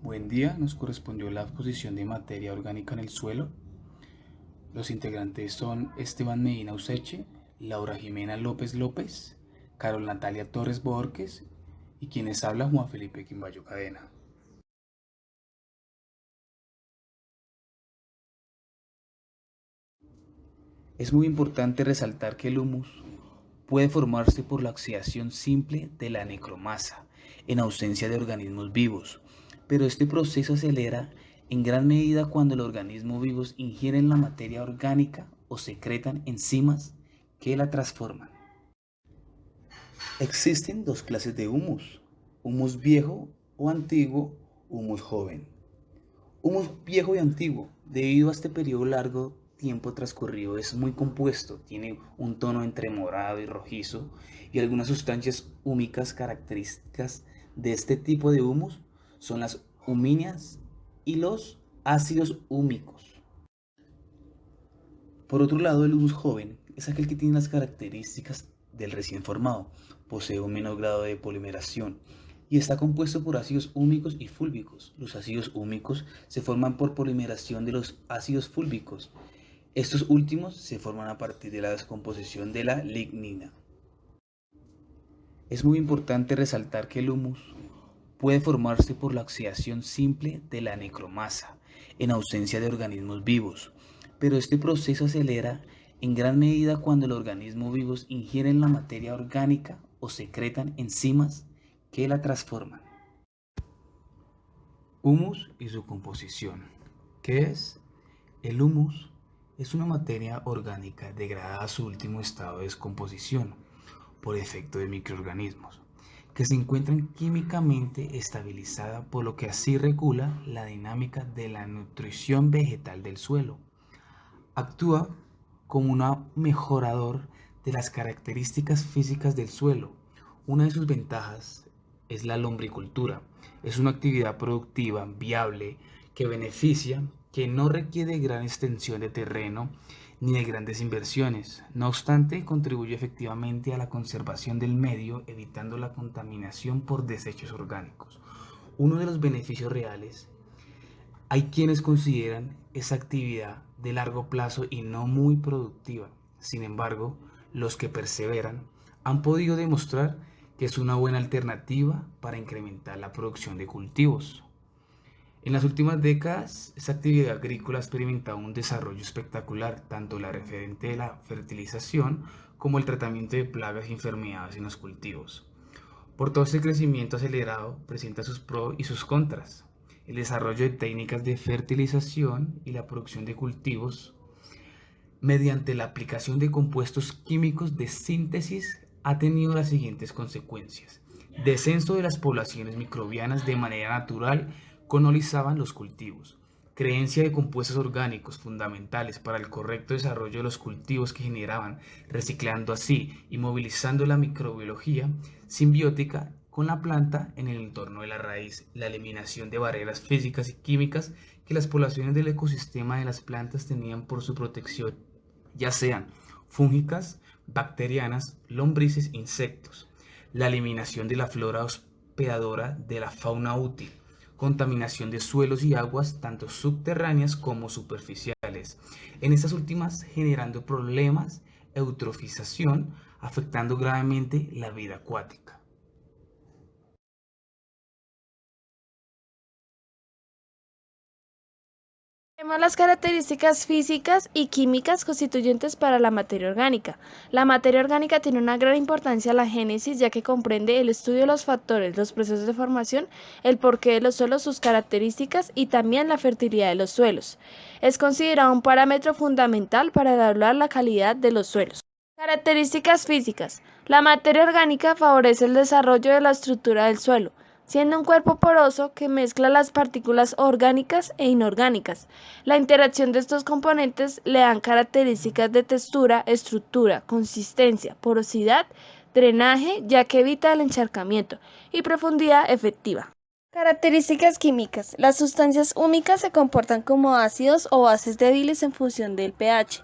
Buen día, nos correspondió la exposición de materia orgánica en el suelo. Los integrantes son Esteban Medina Useche, Laura Jimena López López, Carol Natalia Torres Borges y quienes habla Juan Felipe Quimbayo Cadena. Es muy importante resaltar que el humus puede formarse por la oxidación simple de la necromasa en ausencia de organismos vivos, pero este proceso acelera en gran medida cuando los organismos vivos ingieren la materia orgánica o secretan enzimas que la transforman. Existen dos clases de humus: humus viejo o antiguo, humus joven. Humus viejo y antiguo, debido a este periodo largo tiempo transcurrido, es muy compuesto, tiene un tono entre morado y rojizo y algunas sustancias húmicas características de este tipo de humus son las humíneas y los ácidos húmicos. Por otro lado, el humus joven es aquel que tiene las características del recién formado, posee un menor grado de polimeración y está compuesto por ácidos húmicos y fúlbicos. Los ácidos húmicos se forman por polimeración de los ácidos fúlbicos. Estos últimos se forman a partir de la descomposición de la lignina. Es muy importante resaltar que el humus puede formarse por la oxidación simple de la necromasa en ausencia de organismos vivos, pero este proceso acelera en gran medida cuando los organismos vivos ingieren la materia orgánica o secretan enzimas que la transforman. Humus y su composición. ¿Qué es? El humus es una materia orgánica degradada a su último estado de descomposición por efecto de microorganismos, que se encuentran químicamente estabilizada, por lo que así regula la dinámica de la nutrición vegetal del suelo. Actúa como un mejorador de las características físicas del suelo. Una de sus ventajas es la lombricultura. Es una actividad productiva, viable, que beneficia, que no requiere gran extensión de terreno ni de grandes inversiones. No obstante, contribuye efectivamente a la conservación del medio, evitando la contaminación por desechos orgánicos. Uno de los beneficios reales, hay quienes consideran esa actividad de largo plazo y no muy productiva. Sin embargo, los que perseveran han podido demostrar que es una buena alternativa para incrementar la producción de cultivos. En las últimas décadas, esta actividad agrícola ha experimentado un desarrollo espectacular, tanto la referente de la fertilización como el tratamiento de plagas y enfermedades en los cultivos. Por todo este crecimiento acelerado, presenta sus pros y sus contras. El desarrollo de técnicas de fertilización y la producción de cultivos mediante la aplicación de compuestos químicos de síntesis ha tenido las siguientes consecuencias: descenso de las poblaciones microbianas de manera natural colonizaban los cultivos, creencia de compuestos orgánicos fundamentales para el correcto desarrollo de los cultivos que generaban, reciclando así y movilizando la microbiología simbiótica con la planta en el entorno de la raíz, la eliminación de barreras físicas y químicas que las poblaciones del ecosistema de las plantas tenían por su protección, ya sean fúngicas, bacterianas, lombrices, insectos, la eliminación de la flora hospedadora de la fauna útil, contaminación de suelos y aguas tanto subterráneas como superficiales, en estas últimas generando problemas, eutrofización, afectando gravemente la vida acuática. Tenemos las características físicas y químicas constituyentes para la materia orgánica. La materia orgánica tiene una gran importancia en la génesis, ya que comprende el estudio de los factores, los procesos de formación, el porqué de los suelos, sus características y también la fertilidad de los suelos. Es considerado un parámetro fundamental para evaluar la calidad de los suelos. Características físicas. La materia orgánica favorece el desarrollo de la estructura del suelo, siendo un cuerpo poroso que mezcla las partículas orgánicas e inorgánicas. La interacción de estos componentes le dan características de textura, estructura, consistencia, porosidad, drenaje, ya que evita el encharcamiento, y profundidad efectiva. Características químicas. Las sustancias húmicas se comportan como ácidos o bases débiles en función del pH.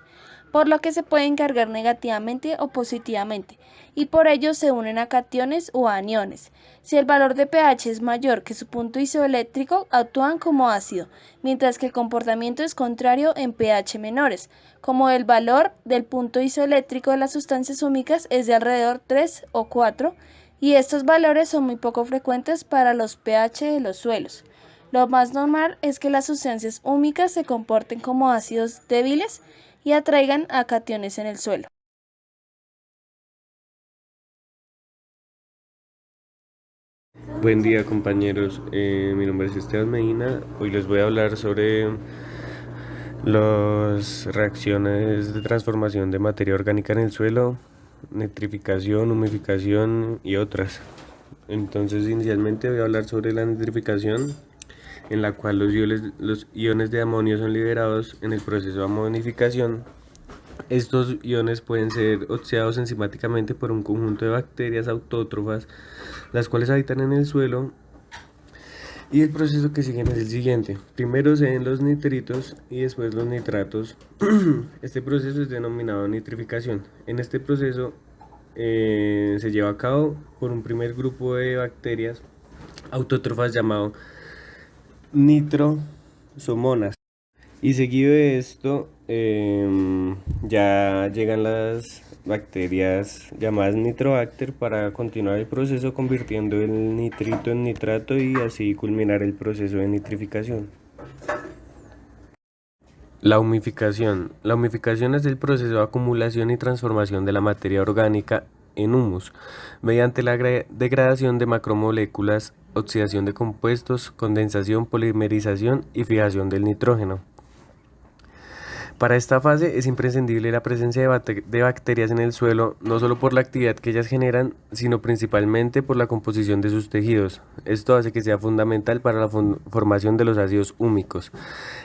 por lo que se pueden cargar negativamente o positivamente, y por ello se unen a cationes o a aniones. Si el valor de pH es mayor que su punto isoeléctrico, actúan como ácido, mientras que el comportamiento es contrario en pH menores, como el valor del punto isoeléctrico de las sustancias húmicas es de alrededor 3 o 4, y estos valores son muy poco frecuentes para los pH de los suelos. Lo más normal es que las sustancias húmicas se comporten como ácidos débiles y atraigan a cationes en el suelo. Buen día compañeros, mi nombre es Esteban Medina. Hoy les voy a hablar sobre las reacciones de transformación de materia orgánica en el suelo, nitrificación, humificación y otras. Entonces inicialmente voy a hablar sobre la nitrificación, en la cual los iones de amonio son liberados en el proceso de amonificación. Estos iones pueden ser oxidados enzimáticamente por un conjunto de bacterias autótrofas, las cuales habitan en el suelo, y el proceso que siguen es el siguiente. Primero se den los nitritos y después los nitratos. Este proceso es denominado nitrificación. En este proceso se lleva a cabo por un primer grupo de bacterias autótrofas llamado nitrosomonas. Y seguido de esto, ya llegan las bacterias llamadas Nitrobacter para continuar el proceso convirtiendo el nitrito en nitrato y así culminar el proceso de nitrificación. La humificación. La humificación es el proceso de acumulación y transformación de la materia orgánica en humus, mediante la degradación de macromoléculas, oxidación de compuestos, condensación, polimerización y fijación del nitrógeno. Para esta fase es imprescindible la presencia de bacterias en el suelo, no solo por la actividad que ellas generan, sino principalmente por la composición de sus tejidos. Esto hace que sea fundamental para la formación de los ácidos húmicos.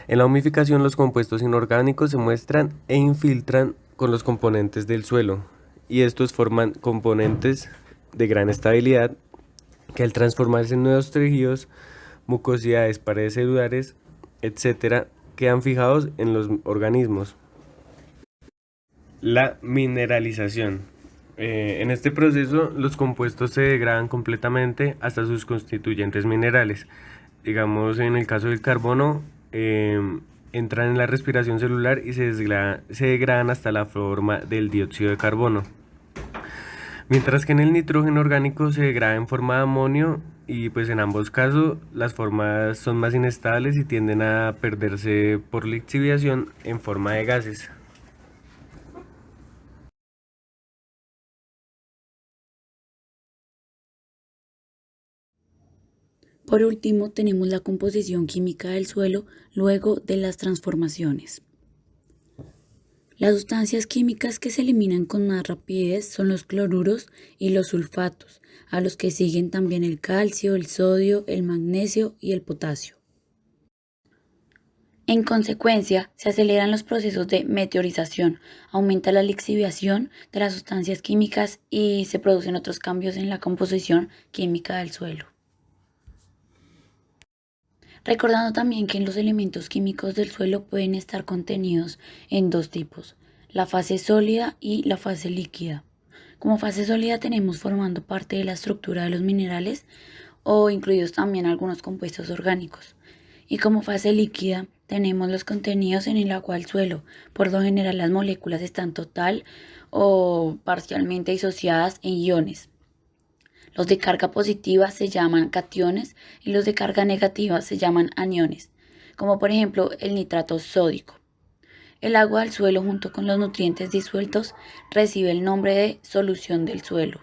En la humificación, los compuestos inorgánicos se muestran e infiltran con los componentes del suelo, y estos forman componentes de gran estabilidad que, al transformarse en nuevos tejidos, mucosidades, paredes celulares, etc., quedan fijados en los organismos. La mineralización. En este proceso los compuestos se degradan completamente hasta sus constituyentes minerales. Digamos, en el caso del carbono, entran en la respiración celular y se degradan hasta la forma del dióxido de carbono. Mientras que en el nitrógeno orgánico se degrada en forma de amonio, y pues en ambos casos las formas son más inestables y tienden a perderse por lixiviación en forma de gases. Por último, tenemos la composición química del suelo luego de las transformaciones. Las sustancias químicas que se eliminan con más rapidez son los cloruros y los sulfatos, a los que siguen también el calcio, el sodio, el magnesio y el potasio. En consecuencia, se aceleran los procesos de meteorización, aumenta la lixiviación de las sustancias químicas y se producen otros cambios en la composición química del suelo. Recordando también que los elementos químicos del suelo pueden estar contenidos en dos tipos, la fase sólida y la fase líquida. Como fase sólida tenemos formando parte de la estructura de los minerales o incluidos también algunos compuestos orgánicos. Y como fase líquida tenemos los contenidos en el agua del suelo. Por lo general las moléculas están total o parcialmente disociadas en iones. Los de carga positiva se llaman cationes y los de carga negativa se llaman aniones, como por ejemplo el nitrato sódico. El agua del suelo junto con los nutrientes disueltos recibe el nombre de solución del suelo.